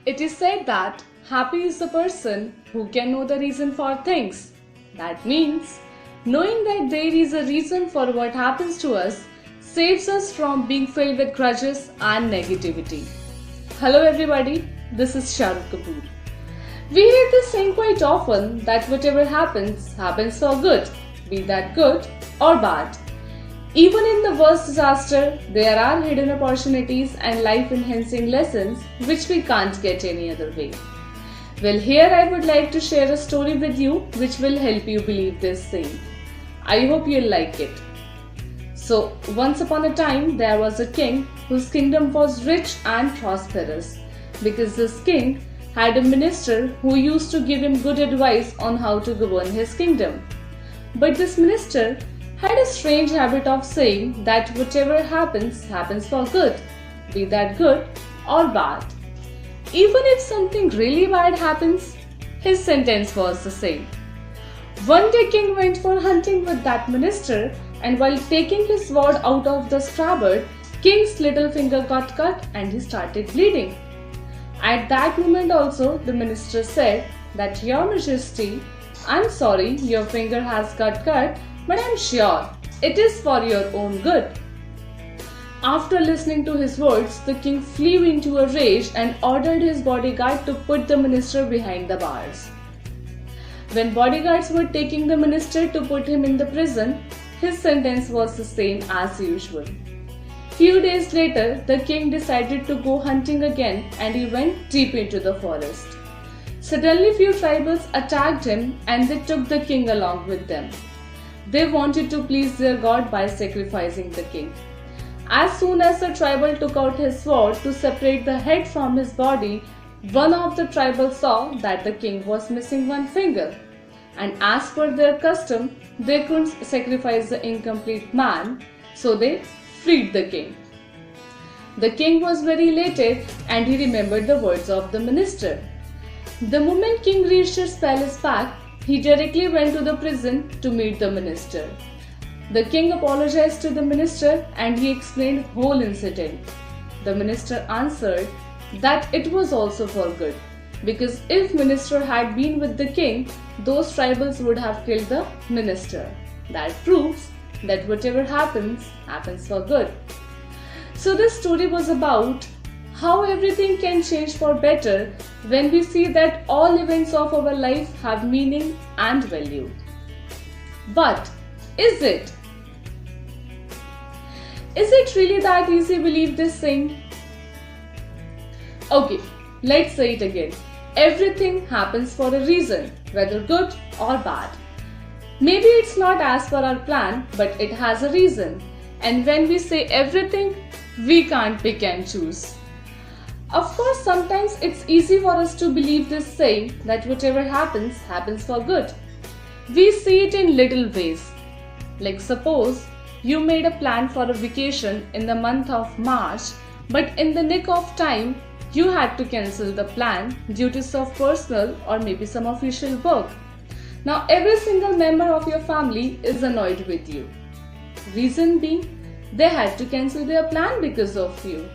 It is said that happy is the person who can know the reason for things. That means knowing that there is a reason for what happens to us saves us from being filled with grudges and negativity. Hello everybody, this is Shahrukh Kapoor. We hear this saying quite often that whatever happens, happens for good, be that good or bad. Even in the worst disaster, there are hidden opportunities and life-enhancing lessons which we can't get any other way. Well, here I would like to share a story with you which will help you believe this saying. I hope you'll like it. So, once upon a time, there was a king whose kingdom was rich and prosperous because this king had a minister who used to give him good advice on how to govern his kingdom. But this minister had a strange habit of saying that whatever happens, happens for good, be that good or bad. Even if something really bad happens, his sentence was the same. One day king went for hunting with that minister, and while taking his sword out of the scabbard, king's little finger got cut and he started bleeding. At that moment also the minister said that Your Majesty, I'm sorry your finger has got cut, but I'm sure it is for your own good. After listening to his words, the king flew into a rage and ordered his bodyguard to put the minister behind the bars. When bodyguards were taking the minister to put him in the prison, his sentence was the same as usual. Few days later, the king decided to go hunting again and he went deep into the forest. Suddenly few tribals attacked him and they took the king along with them. They wanted to please their god by sacrificing the king. As soon as the tribal took out his sword to separate the head from his body, one of the tribals saw that the king was missing one finger. And as per their custom, they couldn't sacrifice the incomplete man, so they freed the king. The king was very elated and he remembered the words of the minister. The moment king reached his palace back, he directly went to the prison to meet the minister. The king apologized to the minister and he explained whole incident. The minister answered that it was also for good, because if minister had been with the king, those tribals would have killed the minister. That proves that whatever happens, happens for good. So this story was about how everything can change for better when we see that all events of our life have meaning and value. But is it? Is it really that easy to believe this saying? Okay, let's say it again. Everything happens for a reason, whether good or bad. Maybe it's not as per our plan, but it has a reason. And when we say everything, we can't pick and choose. Of course, sometimes it's easy for us to believe this saying that whatever happens, happens for good. We see it in little ways. Like suppose you made a plan for a vacation in the month of March, but in the nick of time, you had to cancel the plan due to some personal or maybe some official work. Now every single member of your family is annoyed with you. Reason being, they had to cancel their plan because of you.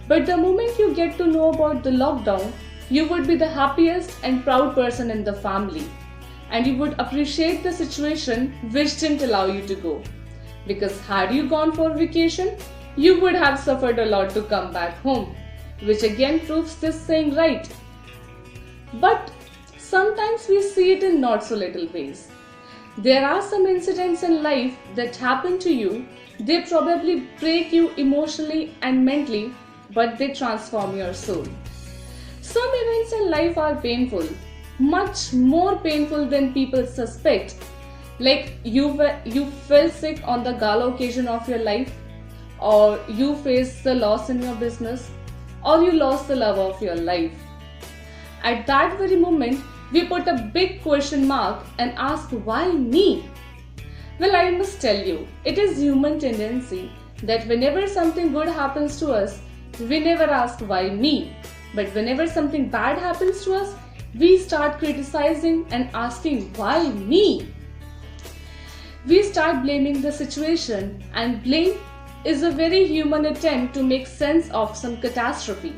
But the moment you get to know about the lockdown, you would be the happiest and proud person in the family. And you would appreciate the situation which didn't allow you to go. Because had you gone for vacation, you would have suffered a lot to come back home. Which again proves this saying right. But sometimes we see it in not so little ways. There are some incidents in life that happen to you, they probably break you emotionally and mentally, but they transform your soul. Some events in life are painful, much more painful than people suspect. Like you fell sick on the gala occasion of your life, or you faced the loss in your business, or you lost the love of your life. At that very moment, we put a big question mark and ask, why me? Well, I must tell you, it is human tendency that whenever something good happens to us, we never ask why me. But whenever something bad happens to us, we start criticizing and asking why me. We start blaming the situation, and blame is a very human attempt to make sense of some catastrophe.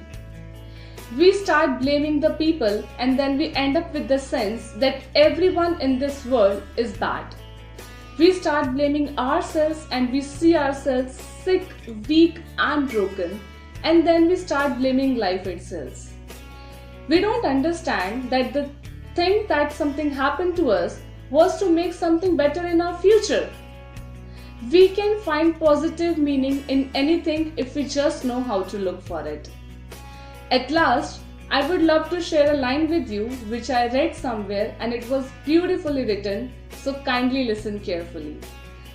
We start blaming the people and then we end up with the sense that everyone in this world is bad. We start blaming ourselves and we see ourselves sick, weak, and broken, and then we start blaming life itself. We don't understand that the thing that something happened to us was to make something better in our future. We can find positive meaning in anything if we just know how to look for it. At last, I would love to share a line with you which I read somewhere and it was beautifully written, so kindly listen carefully.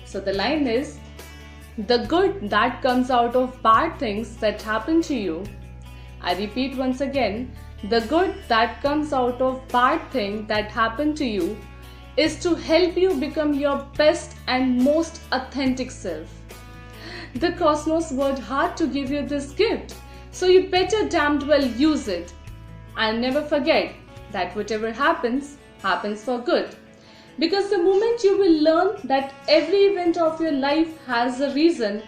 So the line is, the good that comes out of bad things that happen to you. I repeat once again, the good that comes out of bad thing that happened to you is to help you become your best and most authentic self. The cosmos worked hard to give you this gift, so you better damned well use it. And never forget that whatever happens, happens for good. Because the moment you will learn that every event of your life has a reason,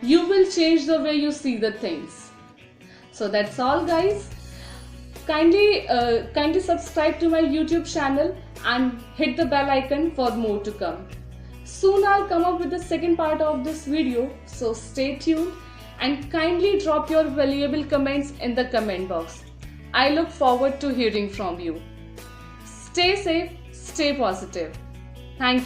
you will change the way you see the things. So that's all, guys. Kindly subscribe to my YouTube channel and hit the bell icon for more to come. Soon I'll come up with the second part of this video, so stay tuned and kindly drop your valuable comments in the comment box. I look forward to hearing from you. Stay safe, stay positive. Thank you.